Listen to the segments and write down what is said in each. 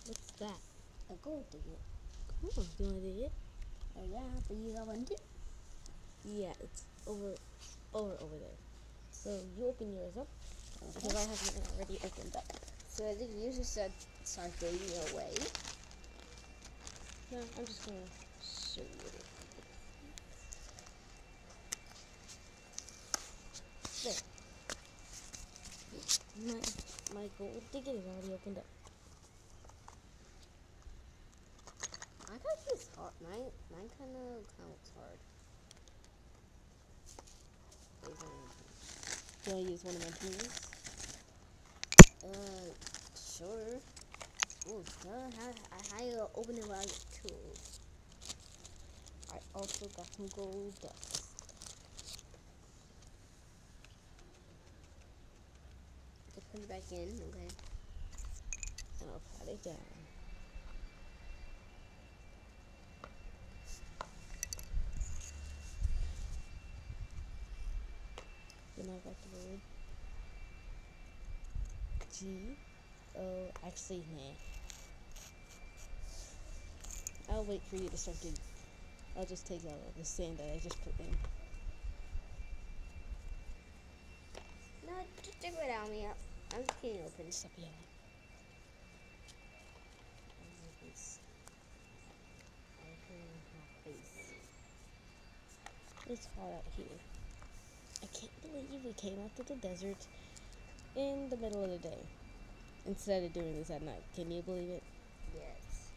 What's that? A gold ticket. Oh, do you want to dig it? Oh yeah, but you got one too? Yeah, it's over there. So you open yours up. Okay. Because I have mine already opened up. So I think you just start fading away. No, I'm just gonna show you. There. My gold ticket is already opened up. I thought this hard. Mine kind of counts hard. Do I use one of my tools? Sure. Oh, how you open it without your tools? I also got some gold dust. Just put it back in, okay? And I'll pat it down. Then I got the word actually, nah. I'll wait for you to start digging. I'll just take out the sand that I just put in. No, just dig without me. I'm just getting open. Stop yelling. It's hot out here. I can't believe we came out to the desert in the middle of the day instead of doing this at night. Can you believe it? Yes.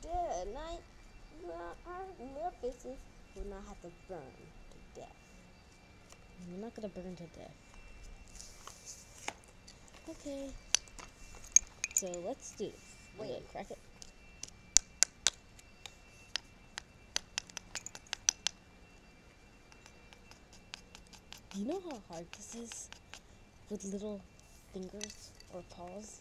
Good night. Our faces will not have to burn to death. We're not gonna burn to death. Okay. So let's do this. I'm gonna crack it. Do you know how hard this is with little fingers or paws?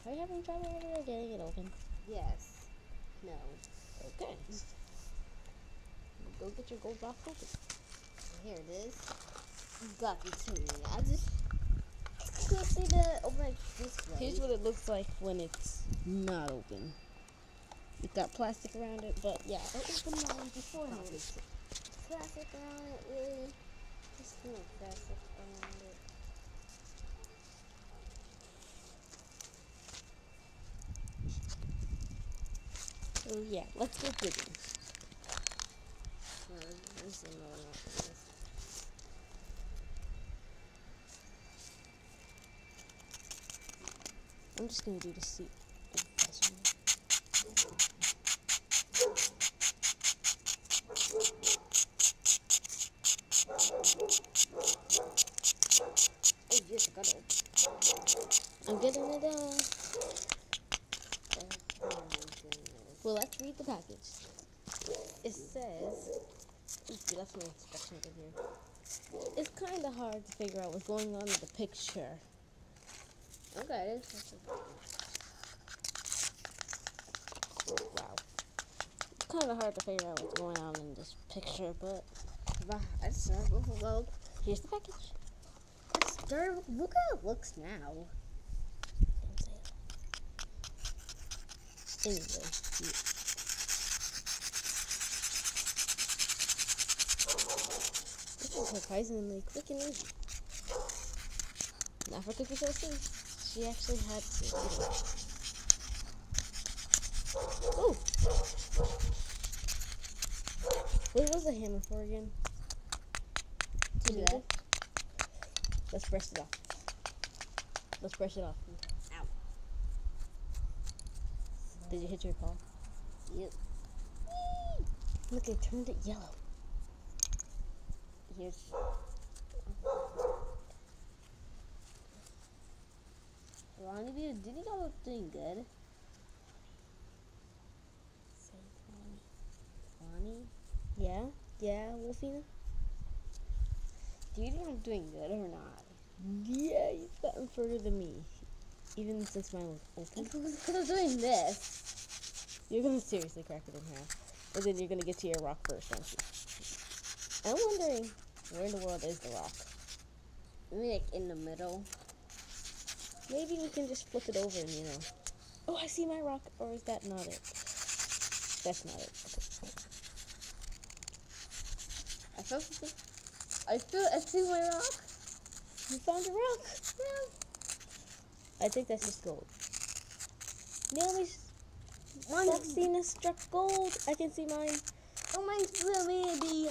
Are you having trouble over there getting it open? Yes. No. Okay. Go get your gold box open. Here it is. Got the to me. I just can't see the open this way. Here's what it looks like when it's not open. It's got plastic around it, but yeah, I opened mine beforehand. Plastic around it, really? Just no plastic around it. So yeah, let's go digging. I'm just gonna do the seat. Oh yes, I got it. I'm getting it done. Well, let's read the package. It says, oops, that's my instructions in here. It's kind of hard to figure out what's going on in the picture. Okay. Wow. It's kind of hard to figure out what's going on in this picture, but Well, here's the package. Look how it looks now. Anyway, this is surprisingly quick and easy. Not for Cookie Soul. She actually had to. Oh! What was the hammer for again? To do that. Let's brush it off. Let's brush it off. Ow. Did you hit your paw? Yep. Look, it turned it yellow. Here's. Ronnie, do you think I was doing good? Say Ronnie? Yeah? Yeah, Wolfina? Do you think I'm doing good or not? Yeah, you've gotten further than me. Even since mine was open. Because I'm doing this. You're gonna seriously crack it in half. And then you're gonna get to your rock first, aren't you? I'm wondering, where in the world is the rock? Maybe like in the middle. Maybe we can just flip it over and, Oh, I see my rock. Or is that not it? That's not it. Okay. I see my rock. You found a rock. Yeah. I think that's just gold. Naomi's Mine. Foxina struck gold. I can see mine. Oh, mine's maybe.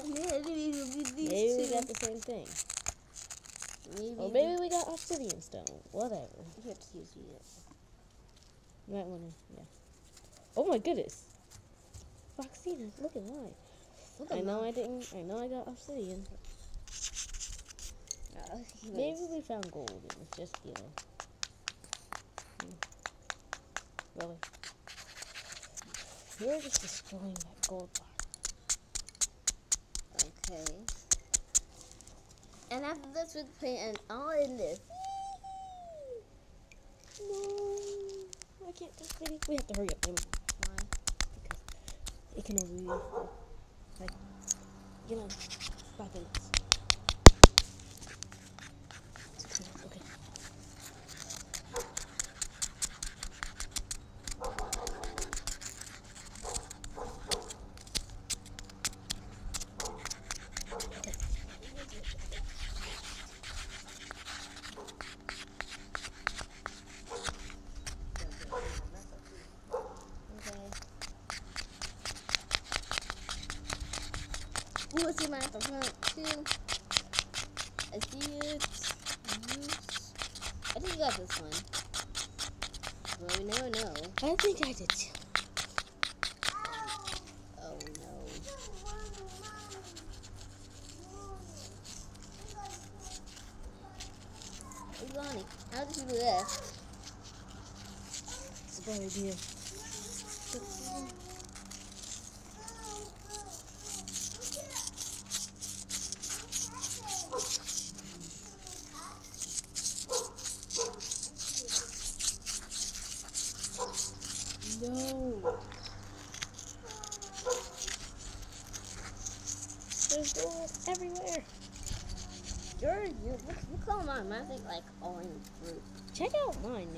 Maybe we got the same thing. Or maybe we got obsidian stone. Whatever. You have to use it. You might wanna, yeah. Oh my goodness. Foxina, look at mine. I know I got obsidian. Maybe we found gold and it's just, Really? You're just destroying that gold bar. Okay. And after this, we'll paint and all in this. No, I can't touch it. We have to hurry up, Naomi. Why? Because it can only be, like, 5 minutes. Okay. Ooh, I see mine from front too. I see it. I think you got this one. Well, we never know. I think I did too. Oh no. Hey, Lonnie, how did you do this? It's a bad idea. No. There's gold everywhere. You call mine. Mine's like orange fruit. Check out mine.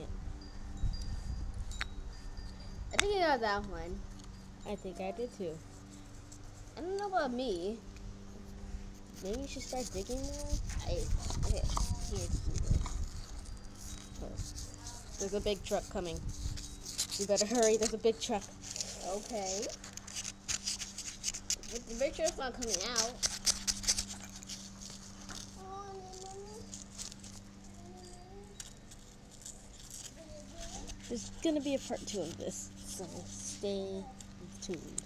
I think you got that one. I think I did too. I don't know about me. Maybe you should start digging more. Okay, here's this. There's a big truck coming. You better hurry. There's a big truck. Okay. But the picture is not coming out. There's gonna be a part 2 of this, so stay tuned.